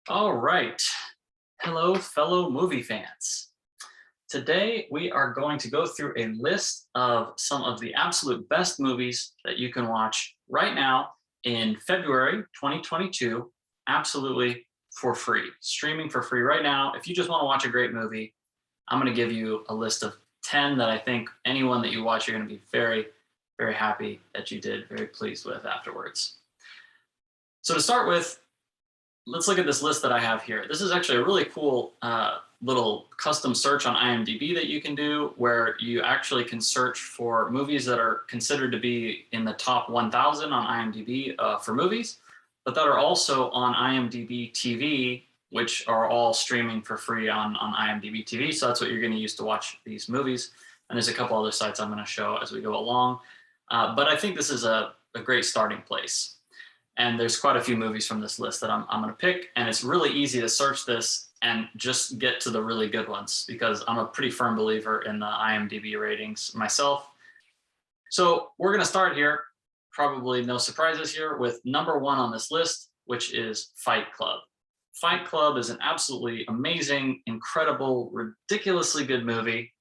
All right. Hello, fellow movie fans. Today, we are going to go through a list of some of the absolute best movies that you can watch right now in February 2022, absolutely for free, streaming for free right now. If you just want to watch a great movie, I'm going to give you a list of 10 that I think anyone that you watch, you're going to be very, very happy that you did, very pleased with afterwards. So, to start with, let's look at this list that I have here. This is actually a really cool little custom search on IMDb that you can do where you actually can search for movies that are considered to be in the top 1,000 on IMDb for movies, but that are also on IMDb TV, which are all streaming for free on IMDb TV. So that's what you're going to use to watch these movies. And there's a couple other sites I'm going to show as we go along. But I think this is a great starting place. And there's quite a few movies from this list that I'm going to pick. And it's really easy to search this and just get to the really good ones because I'm a pretty firm believer in the IMDb ratings myself. So we're going to start here, probably no surprises here, with number one on this list, which is Fight Club. Fight Club is an absolutely amazing, incredible, ridiculously good movie.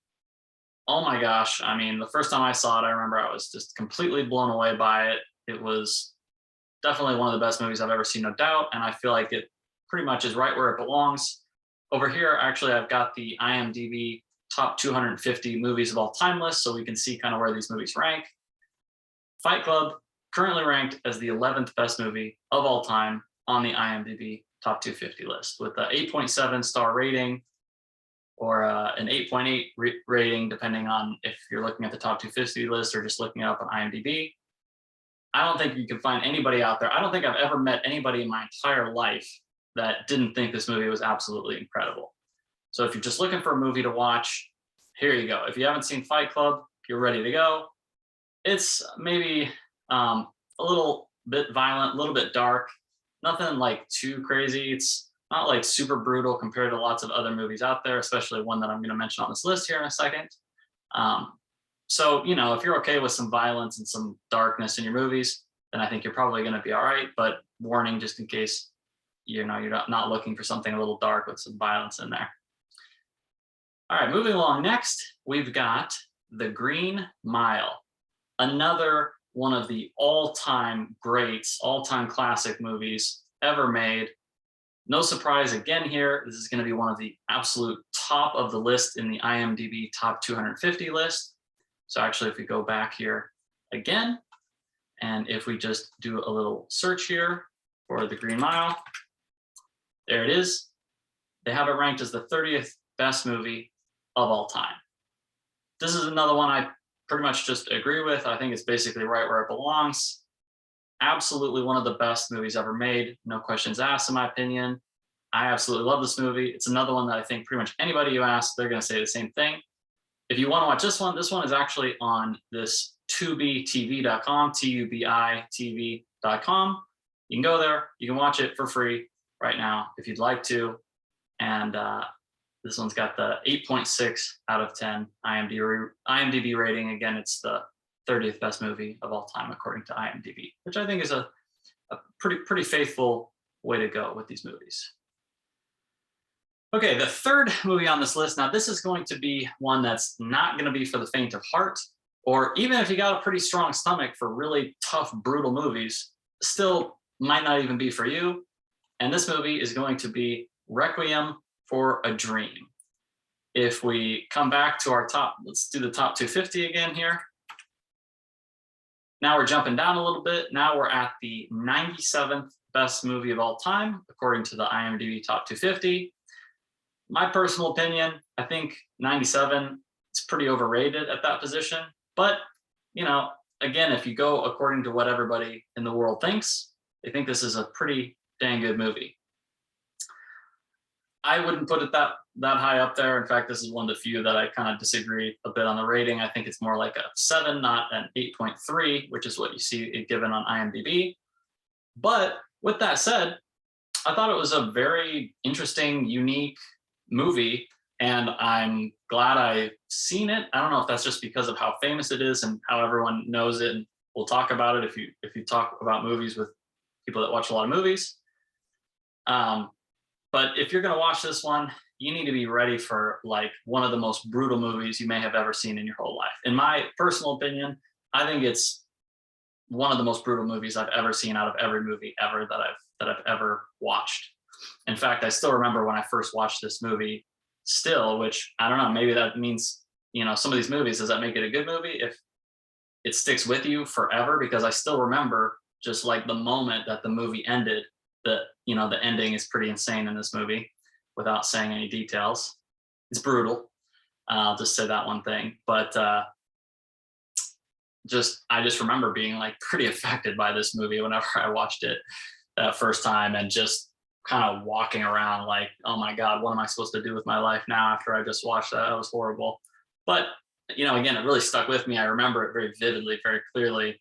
Oh my gosh. I mean, the first time I saw it, I remember I was just completely blown away by it. It was definitely one of the best movies I've ever seen, no doubt. And I feel like it pretty much is right where it belongs. Over here, actually, I've got the IMDb top 250 movies of all time list, so we can see kind of where these movies rank. Fight Club, currently ranked as the 11th best movie of all time on the IMDb top 250 list with an 8.7 star rating or an 8.8 rating, depending on if you're looking at the top 250 list or just looking it up on IMDb. I don't think you can find anybody out there. I don't think I've ever met anybody in my entire life that didn't think this movie was absolutely incredible. So if you're just looking for a movie to watch, here you go. If you haven't seen Fight Club, you're ready to go. It's maybe a little bit violent, a little bit dark, nothing like too crazy. It's not like super brutal compared to lots of other movies out there, especially one that I'm going to mention on this list here in a second. So, if you're okay with some violence and some darkness in your movies, then I think you're probably going to be all right. But warning, just in case, you're not looking for something a little dark with some violence in there. All right, moving along. Next, we've got The Green Mile, another one of the all-time greats, all-time classic movies ever made. No surprise again here. This is going to be one of the absolute top of the list in the IMDb top 250 list. So actually, if we go back here again, and if we just do a little search here for The Green Mile, there it is. They have it ranked as the 30th best movie of all time. This is another one I pretty much just agree with. I think it's basically right where it belongs. Absolutely one of the best movies ever made. No questions asked, in my opinion. I absolutely love this movie. It's another one that I think pretty much anybody you ask, they're going to say the same thing. If you want to watch this one is actually on this tubitv.com, tubitv.com. You can go there. You can watch it for free right now if you'd like to. And this one's got the 8.6 out of 10 IMDb rating. Again, it's the 30th best movie of all time, according to IMDb, which I think is a pretty faithful way to go with these movies. Okay, the third movie on this list. Now, this is going to be one that's not going to be for the faint of heart, or even if you got a pretty strong stomach for really tough, brutal movies, still might not even be for you. And this movie is going to be Requiem for a Dream. If we come back to our top, let's do the top 250 again here. Now we're jumping down a little bit. Now we're at the 97th best movie of all time, according to the IMDb top 250. My personal opinion, I think 97 is pretty overrated at that position. But, again, if you go according to what everybody in the world thinks, they think this is a pretty dang good movie. I wouldn't put it that high up there. In fact, this is one of the few that I kind of disagree a bit on the rating. I think it's more like a 7, not an 8.3, which is what you see it given on IMDb. But with that said, I thought it was a very interesting, unique movie, and I'm glad I've seen it. I don't know if that's just because of how famous it is and how everyone knows it, and we'll talk about it if you talk about movies with people that watch a lot of movies. But if you're going to watch this one, you need to be ready for like one of the most brutal movies you may have ever seen in your whole life. In my personal opinion, I think it's one of the most brutal movies I've ever seen out of every movie ever that I've ever watched. In fact, I still remember when I first watched this movie still, which I don't know, maybe that means, some of these movies, does that make it a good movie if it sticks with you forever? Because I still remember just like the moment that the movie ended, that, the ending is pretty insane in this movie without saying any details. It's brutal. I'll just say that one thing. But I just remember being like pretty affected by this movie whenever I watched it that first time, and just kind of walking around like, oh my God, what am I supposed to do with my life now after I just watched that? That was horrible. But, again, it really stuck with me. I remember it very vividly, very clearly.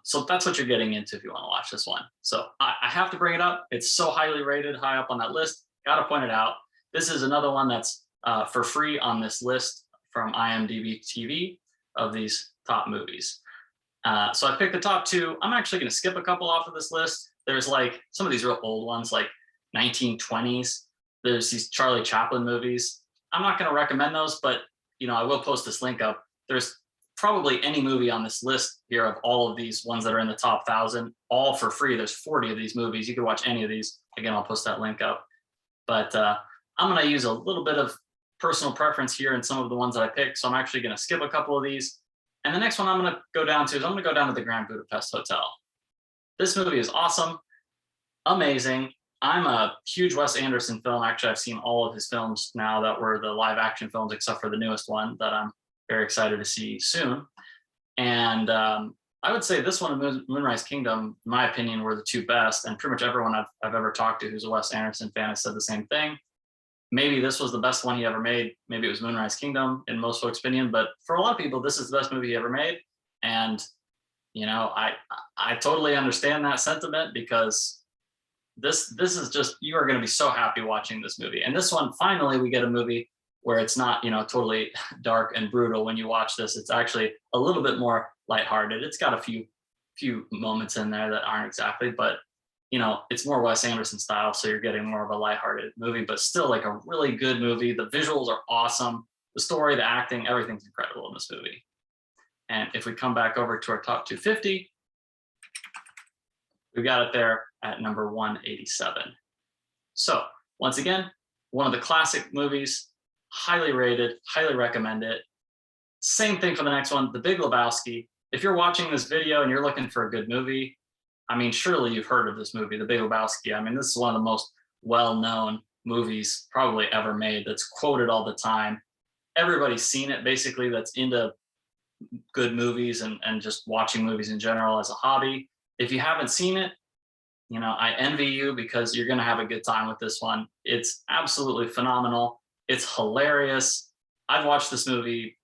So that's what you're getting into if you want to watch this one. So I have to bring it up. It's so highly rated, high up on that list. Got to point it out. This is another one that's for free on this list from IMDb TV of these top movies. So I picked the top two. I'm actually going to skip a couple off of this list. There's like some of these real old ones, like 1920s. There's these Charlie Chaplin movies. I'm not going to recommend those, but I will post this link up. There's probably any movie on this list here of all of these ones that are in the top 1,000, all for free. There's 40 of these movies. You could watch any of these. Again, I'll post that link up. But I'm going to use a little bit of personal preference here in some of the ones that I picked. So I'm actually going to skip a couple of these. And the next one I'm going to go down to the Grand Budapest Hotel. This movie is awesome, amazing. I'm a huge Wes Anderson film. Actually, I've seen all of his films now that were the live action films, except for the newest one that I'm very excited to see soon. And I would say this one and Moonrise Kingdom, in my opinion, were the two best. And pretty much everyone I've ever talked to who's a Wes Anderson fan has said the same thing. Maybe this was the best one he ever made. Maybe it was Moonrise Kingdom in most folks' opinion. But for a lot of people, this is the best movie he ever made. And, I totally understand that sentiment, because this is just, you are going to be so happy watching this movie. And this one, finally, we get a movie where it's not, totally dark and brutal when you watch this. It's actually a little bit more lighthearted. It's got a few moments in there that aren't exactly, but it's more Wes Anderson style, so you're getting more of a lighthearted movie, but still like a really good movie. The visuals are awesome. The story, the acting, everything's incredible in this movie. And if we come back over to our top 250, we got it there at number 187. So once again, one of the classic movies, highly rated, highly recommend it. Same thing for the next one, The Big Lebowski. If you're watching this video and you're looking for a good movie, surely you've heard of this movie, The Big Lebowski. This is one of the most well-known movies probably ever made, that's quoted all the time. Everybody's seen it, basically, that's into good movies and just watching movies in general as a hobby. If you haven't seen it, I envy you, because you're going to have a good time with this one. It's absolutely phenomenal. It's hilarious. I've watched this movie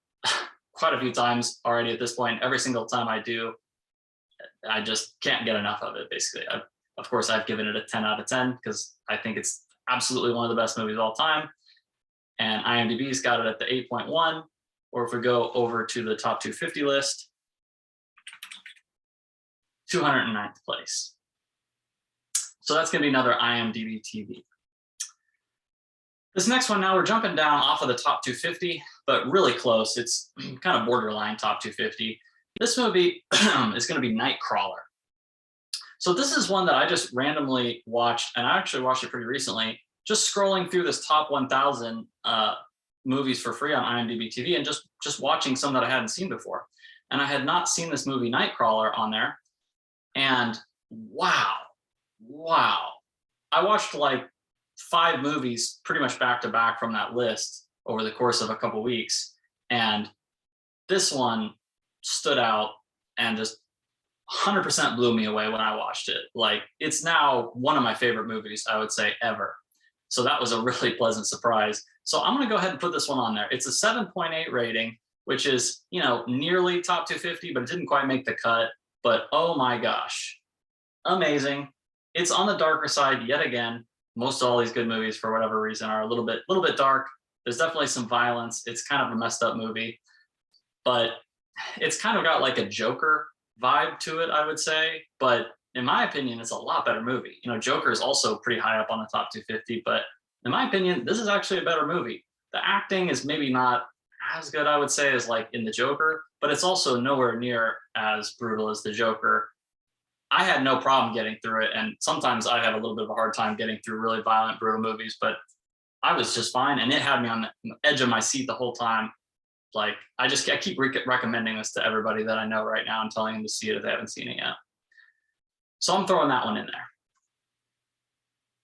quite a few times already at this point. Every single time I do, I just can't get enough of it, basically. Of course, I've given it a 10 out of 10 because I think it's absolutely one of the best movies of all time. And IMDb's got it at the 8.1. Or if we go over to the top 250 list, 209th place. So that's going to be another IMDb TV. This next one, now we're jumping down off of the top 250, but really close. It's kind of borderline top 250. This movie is going to be Nightcrawler. So this is one that I just randomly watched, and I actually watched it pretty recently, just scrolling through this top 1,000 movies for free on IMDb TV, and just watching some that I hadn't seen before. And I had not seen this movie Nightcrawler on there. And wow. I watched like 5 movies pretty much back to back from that list over the course of a couple weeks. And this one stood out and just 100% blew me away when I watched it. Like, it's now one of my favorite movies, I would say, ever. So that was a really pleasant surprise. So I'm going to go ahead and put this one on there. It's a 7.8 rating, which is, nearly top 250, but it didn't quite make the cut. But oh my gosh, amazing. It's on the darker side yet again. Most of all these good movies, for whatever reason, are a little bit dark. There's definitely some violence. It's kind of a messed up movie, but it's kind of got like a Joker vibe to it, I would say. But in my opinion, it's a lot better movie. Joker is also pretty high up on the top 250, but in my opinion, this is actually a better movie. The acting is maybe not as good, I would say, as like in The Joker, but it's also nowhere near as brutal as The Joker. I had no problem getting through it, and sometimes I have a little bit of a hard time getting through really violent, brutal movies, but I was just fine, and it had me on the edge of my seat the whole time. Like I keep recommending this to everybody that I know right now and telling them to see it if they haven't seen it yet. So I'm throwing that one in there.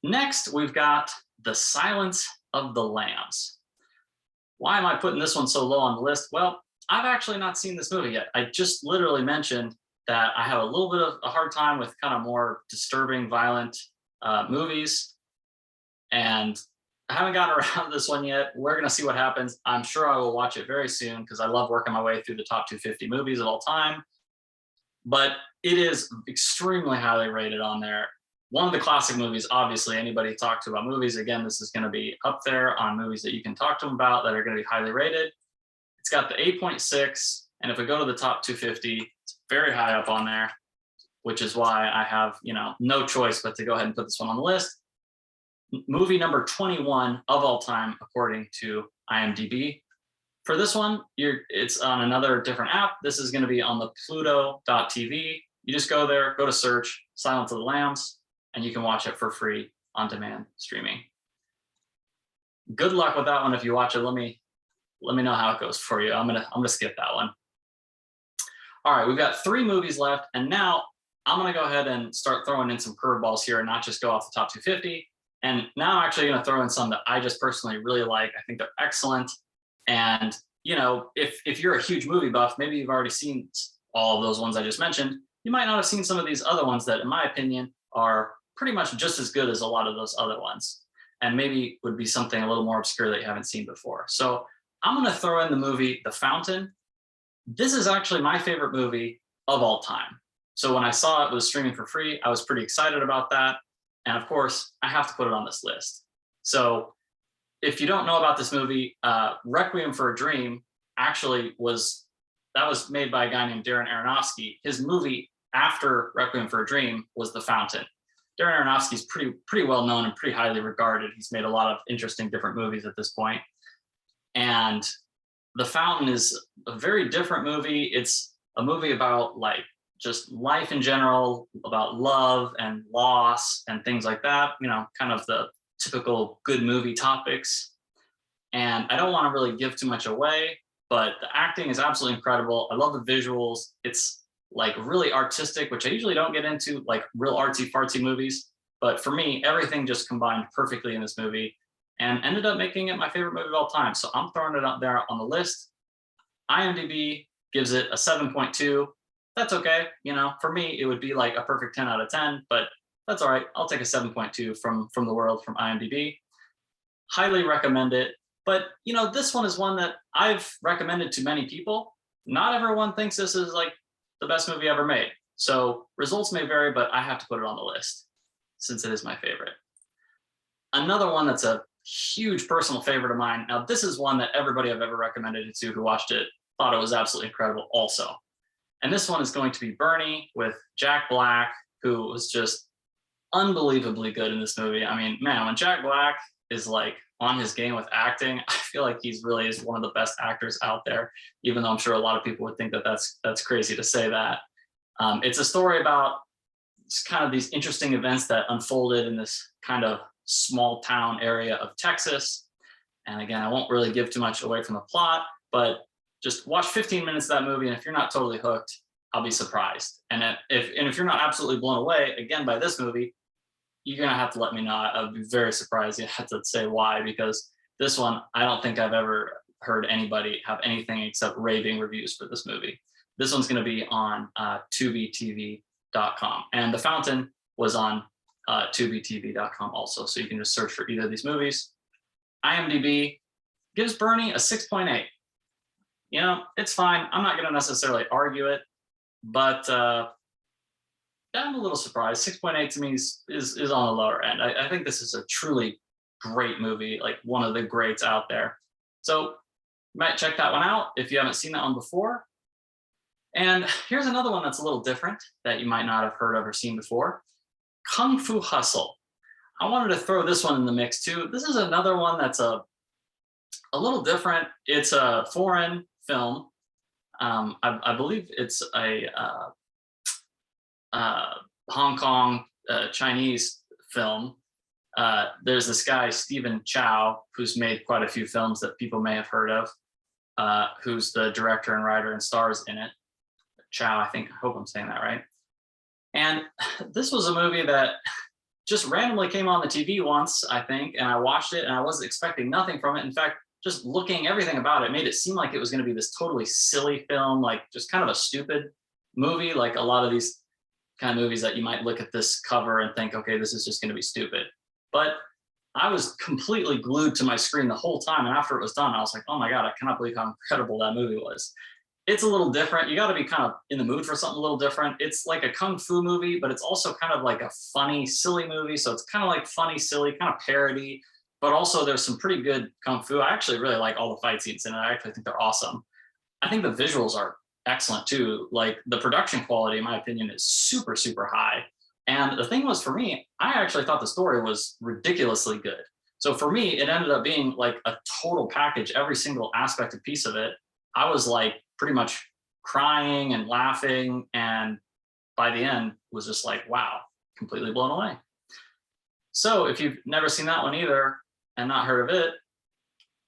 Next, we've got The Silence of the Lambs. Why am I putting this one so low on the list? Well, I've actually not seen this movie yet. I just literally mentioned that I have a little bit of a hard time with kind of more disturbing, violent movies. And I haven't gotten around to this one yet. We're going to see what happens. I'm sure I will watch it very soon because I love working my way through the top 250 movies of all time. But it is extremely highly rated on there. One of the classic movies, obviously, anybody talk to about movies, again, this is going to be up there on movies that you can talk to them about that are going to be highly rated. It's got the 8.6, and if we go to the top 250, it's very high up on there, which is why I have, no choice but to go ahead and put this one on the list. Movie number 21 of all time, according to IMDb. For this one, it's on another different app. This is going to be on the Pluto.tv. You just go there, go to search Silence of the Lambs, and you can watch it for free on demand streaming. Good luck with that one. If you watch it, let me know how it goes for you. I'm gonna skip that one. All right, we've got 3 movies left, and now I'm gonna go ahead and start throwing in some curveballs here and not just go off the top 250. And now I'm actually gonna throw in some that I just personally really like. I think they're excellent. And if you're a huge movie buff, maybe you've already seen all of those ones I just mentioned. You might not have seen some of these other ones that, in my opinion, are pretty much just as good as a lot of those other ones, and maybe would be something a little more obscure that you haven't seen before. So I'm going to throw in the movie The Fountain. This is actually my favorite movie of all time. So when I saw it was streaming for free, I was pretty excited about that. And of course, I have to put it on this list. So if you don't know about this movie, Requiem for a Dream actually was made by a guy named Darren Aronofsky. His movie after Requiem for a Dream was The Fountain. Darren Aronofsky's pretty well known and pretty highly regarded. He's made a lot of interesting different movies at this point. And The Fountain is a very different movie. It's a movie about like just life in general, about love and loss and things like that, kind of the typical good movie topics. And I don't want to really give too much away, but the acting is absolutely incredible. I love the visuals. It's like really artistic, which I usually don't get into, like real artsy fartsy movies. But for me, everything just combined perfectly in this movie and ended up making it my favorite movie of all time. So I'm throwing it out there on the list. IMDb gives it a 7.2. That's okay. For me, it would be like a perfect 10 out of 10, but that's all right. I'll take a 7.2 from the world, from IMDb. Highly recommend it. But, this one is one that I've recommended to many people. Not everyone thinks this is like the best movie ever made. So results may vary, but I have to put it on the list since it is my favorite. Another one that's a huge personal favorite of mine. Now, this is one that everybody I've ever recommended it to who watched it thought it was absolutely incredible also. And this one is going to be Bernie with Jack Black, who was just unbelievably good in this movie. I mean, man, when Jack Black is like on his game with acting, I feel like he's really is one of the best actors out there, even though I'm sure a lot of people would think that that's crazy to say that. It's a story about kind of these interesting events that unfolded in this kind of small town area of Texas. And again, I won't really give too much away from the plot, but just watch 15 minutes of that movie, and if you're not totally hooked, I'll be surprised. And if you're not absolutely blown away, again, by this movie, you're going to have to let me know. I'd be very surprised. You have to say why, because this one, I don't think I've ever heard anybody have anything except raving reviews for this movie. This one's going to be on tubitv.com. And The Fountain was on tubitv.com also. So you can just search for either of these movies. IMDb gives Bernie a 6.8. It's fine. I'm not going to necessarily argue it, but I'm a little surprised. 6.8 to me is on the lower end. I think this is a truly great movie, like one of the greats out there. So you might check that one out if you haven't seen that one before. And here's another one that's a little different that you might not have heard of or seen before. Kung Fu Hustle. I wanted to throw this one in the mix too. This is another one that's a little different. It's a foreign film. I believe it's a Hong Kong Chinese film. There's this guy, Stephen Chow, who's made quite a few films that people may have heard of, who's the director and writer and stars in it. Chow, I hope I'm saying that right. And this was a movie that just randomly came on the TV once, I think, and I watched it and I wasn't expecting nothing from it. In fact, just looking everything about it made it seem like it was going to be this totally silly film, like just kind of a stupid movie, like a lot of these kind of movies that you might look at this cover and think, okay, this is just going to be stupid. But I was completely glued to my screen the whole time. And after it was done, I was like, oh my God, I cannot believe how incredible that movie was. It's a little different. You got to be kind of in the mood for something a little different. It's like a kung fu movie, but it's also kind of like a funny, silly movie. So it's kind of like funny, silly, kind of parody, but also there's some pretty good kung fu. I actually really like all the fight scenes in it. I actually think they're awesome. I think the visuals are excellent too. Like the production quality, in my opinion, is super, super high. And the thing was, for me, I actually thought the story was ridiculously good. So for me, it ended up being like a total package, every single aspect and piece of it. I was like pretty much crying and laughing. And by the end was just like, wow, completely blown away. So if you've never seen that one either and not heard of it,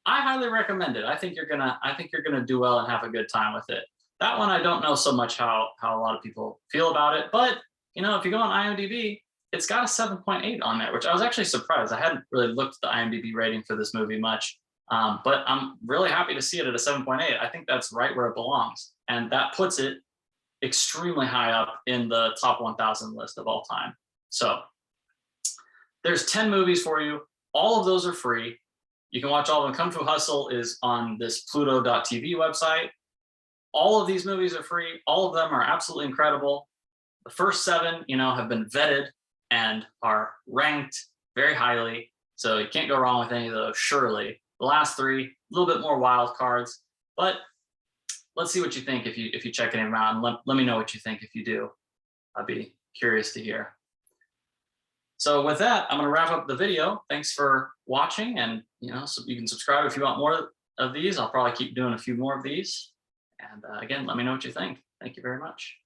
I highly recommend it. I think you're gonna do well and have a good time with it. That one, I don't know so much how a lot of people feel about it, but you know, if you go on IMDb, it's got a 7.8 on there, which I was actually surprised. I hadn't really looked at the IMDb rating for this movie much, but I'm really happy to see it at a 7.8. I think that's right where it belongs, and that puts it extremely high up in the top 1,000 list of all time. So there's 10 movies for you. All of those are free. You can watch all of them. Kung Fu Hustle is on this Pluto.tv website. All of these movies are free. All of them are absolutely incredible. The first 7, you know, have been vetted and are ranked very highly. So you can't go wrong with any of those, surely. The last 3, a little bit more wild cards, but let's see what you think if you check any of them out, and let me know what you think if you do. I'd be curious to hear. So with that, I'm going to wrap up the video. Thanks for watching, and you know, so you can subscribe if you want more of these. I'll probably keep doing a few more of these. And again, let me know what you think. Thank you very much.